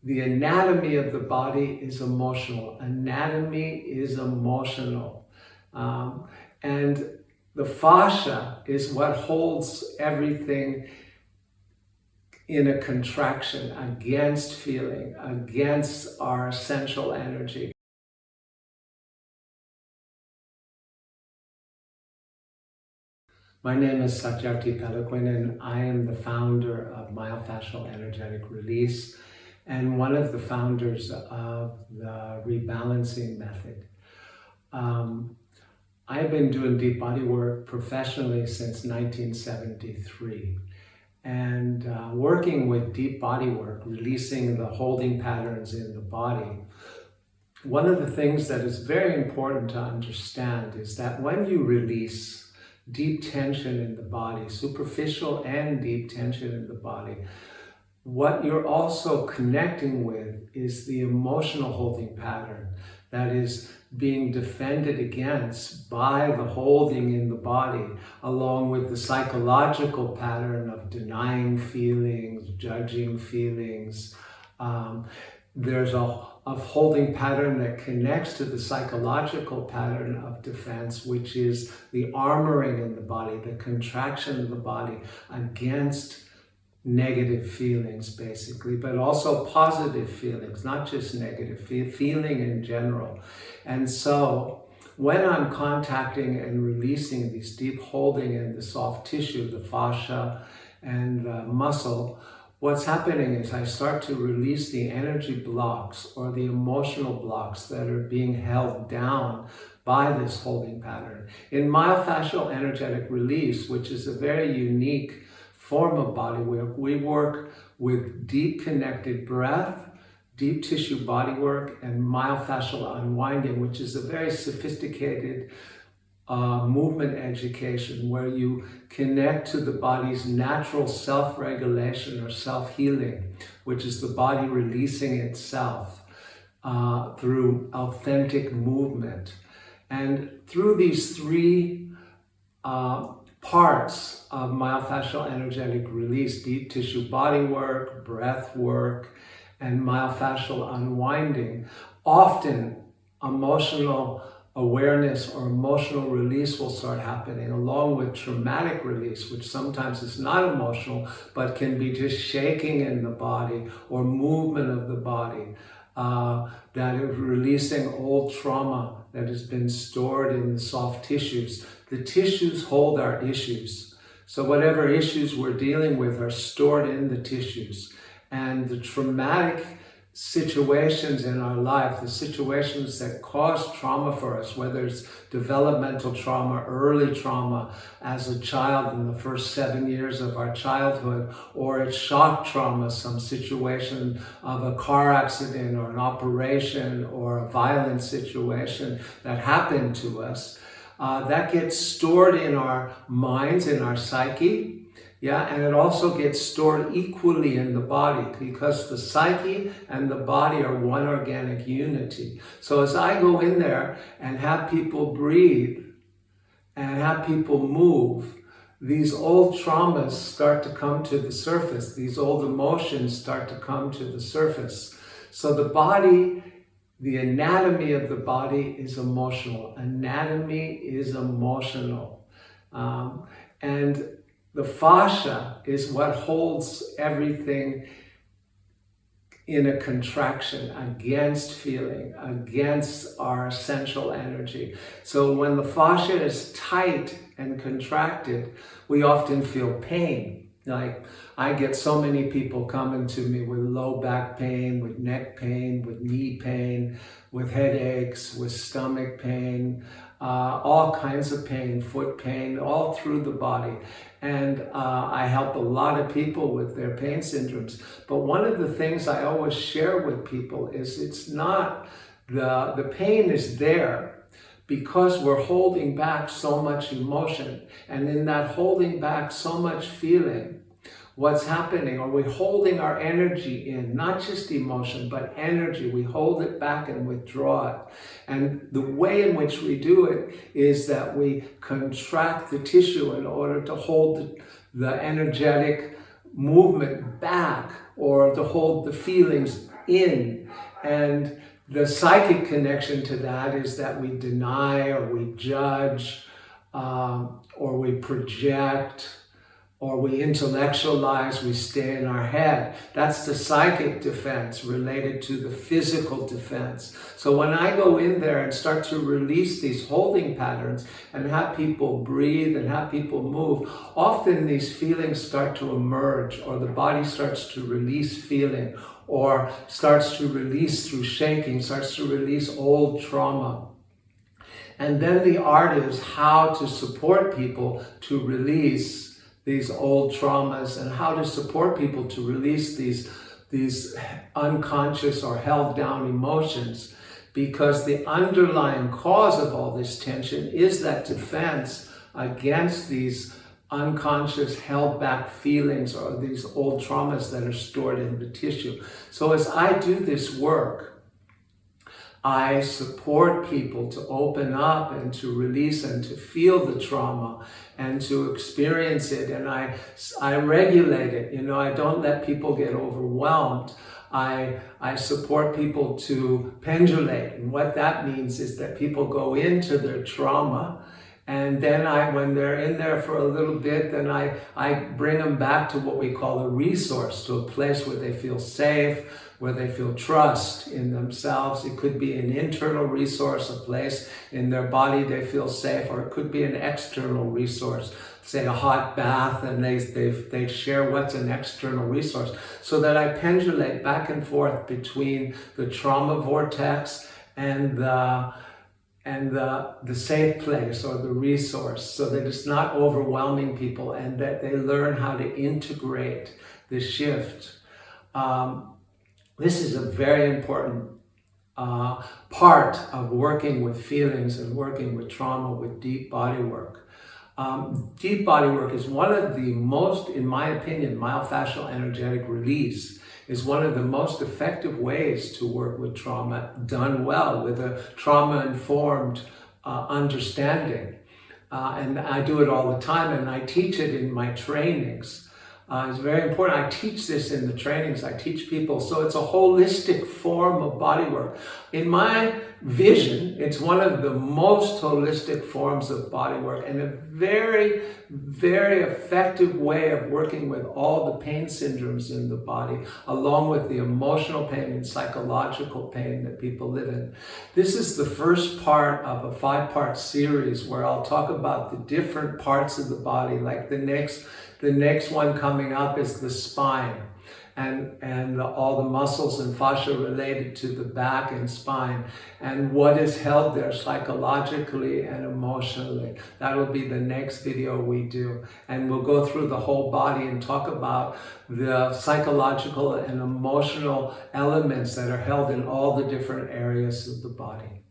The anatomy of the body is emotional. Anatomy is emotional. And the fascia is what holds everything in a contraction against feeling, against our essential energy. My name is Satyarthi Pelloquin, and I am the founder of Myofascial Energetic Release and one of the founders of the rebalancing method. I've been doing deep body work professionally since 1973. And working with deep body work, releasing the holding patterns in the body, one of the things that is very important to understand is that when you release deep tension in the body, superficial and deep tension in the body, what you're also connecting with is the emotional holding pattern that is being defended against by the holding in the body, along with the psychological pattern of denying feelings, judging feelings. There's a holding pattern that connects to the psychological pattern of defense, which is the armoring in the body, the contraction of the body against negative feelings, basically, but also positive feelings, not just negative, feeling in general. And so when I'm contacting and releasing these deep holding in the soft tissue, the fascia and the muscle, what's happening is I start to release the energy blocks or the emotional blocks that are being held down by this holding pattern. In myofascial energetic release, which is a very unique form of body work, we work with deep connected breath, deep tissue body work, and myofascial unwinding, which is a very sophisticated movement education where you connect to the body's natural self-regulation or self-healing, which is the body releasing itself through authentic movement. And through these three parts of myofascial energetic release, deep tissue body work, breath work, and myofascial unwinding, often emotional awareness or emotional release will start happening, along with traumatic release, which sometimes is not emotional, but can be just shaking in the body or movement of the body, that is releasing old trauma that has been stored in the soft tissues. The tissues hold our issues. So whatever issues we're dealing with are stored in the tissues. And the traumatic situations in our life, the situations that cause trauma for us, whether it's developmental trauma, early trauma as a child in the first 7 years of our childhood, or it's shock trauma, some situation of a car accident or an operation or a violent situation that happened to us, that gets stored in our minds, in our psyche. Yeah, and it also gets stored equally in the body because the psyche and the body are one organic unity. So as I go in there and have people breathe and have people move, these old traumas start to come to the surface. These old emotions start to come to the surface. So the body, the anatomy of the body is emotional. Anatomy is emotional. And the fascia is what holds everything in a contraction against feeling, against our essential energy. So when the fascia is tight and contracted, we often feel pain. Like I get so many people coming to me with low back pain, with neck pain, with knee pain, with headaches, with stomach pain, all kinds of pain, foot pain, all through the body. And I help a lot of people with their pain syndromes. But one of the things I always share with people is it's not, the pain is there because we're holding back so much emotion. And in that holding back so much feeling, what's happening, are we holding our energy in, not just emotion, but energy. We hold it back and withdraw it. And the way in which we do it is that we contract the tissue in order to hold the energetic movement back, or to hold the feelings in. And the psychic connection to that is that we deny or we judge or we project or we intellectualize, we stay in our head. That's the psychic defense related to the physical defense. So when I go in there and start to release these holding patterns and have people breathe and have people move, often these feelings start to emerge, or the body starts to release feeling, or starts to release through shaking, starts to release old trauma. And then the art is how to support people to release these old traumas, and how to support people to release these unconscious or held down emotions, because the underlying cause of all this tension is that defense against these unconscious held back feelings or these old traumas that are stored in the tissue. So as I do this work, I support people to open up and to release and to feel the trauma and to experience it. And I regulate it. I don't let people get overwhelmed. I support people to pendulate. And what that means is that people go into their trauma, and then when they're in there for a little bit, then I bring them back to what we call a resource, to a place where they feel safe, where they feel trust in themselves. It could be an internal resource, a place in their body they feel safe, or it could be an external resource, say a hot bath, and they share what's an external resource, so that I pendulate back and forth between the trauma vortex and the safe place or the resource, so that it's not overwhelming people and that they learn how to integrate the shift. This is a very important part of working with feelings and working with trauma, with deep body work. Deep body work is one of the most, in my opinion, myofascial energetic release is one of the most effective ways to work with trauma, done well, with a trauma-informed understanding. And I do it all the time, and I teach it in my trainings. It's very important. I teach this in the trainings. I teach people. So it's a holistic form of body work. In my vision, it's one of the most holistic forms of body work, and a very, very effective way of working with all the pain syndromes in the body, along with the emotional pain and psychological pain that people live in. This is the first part of a 5-part series where I'll talk about the different parts of the body. Like the next one coming up is the spine, and all the muscles and fascia related to the back and spine, and what is held there psychologically and emotionally. That'll be the next video we do, and we'll go through the whole body and talk about the psychological and emotional elements that are held in all the different areas of the body.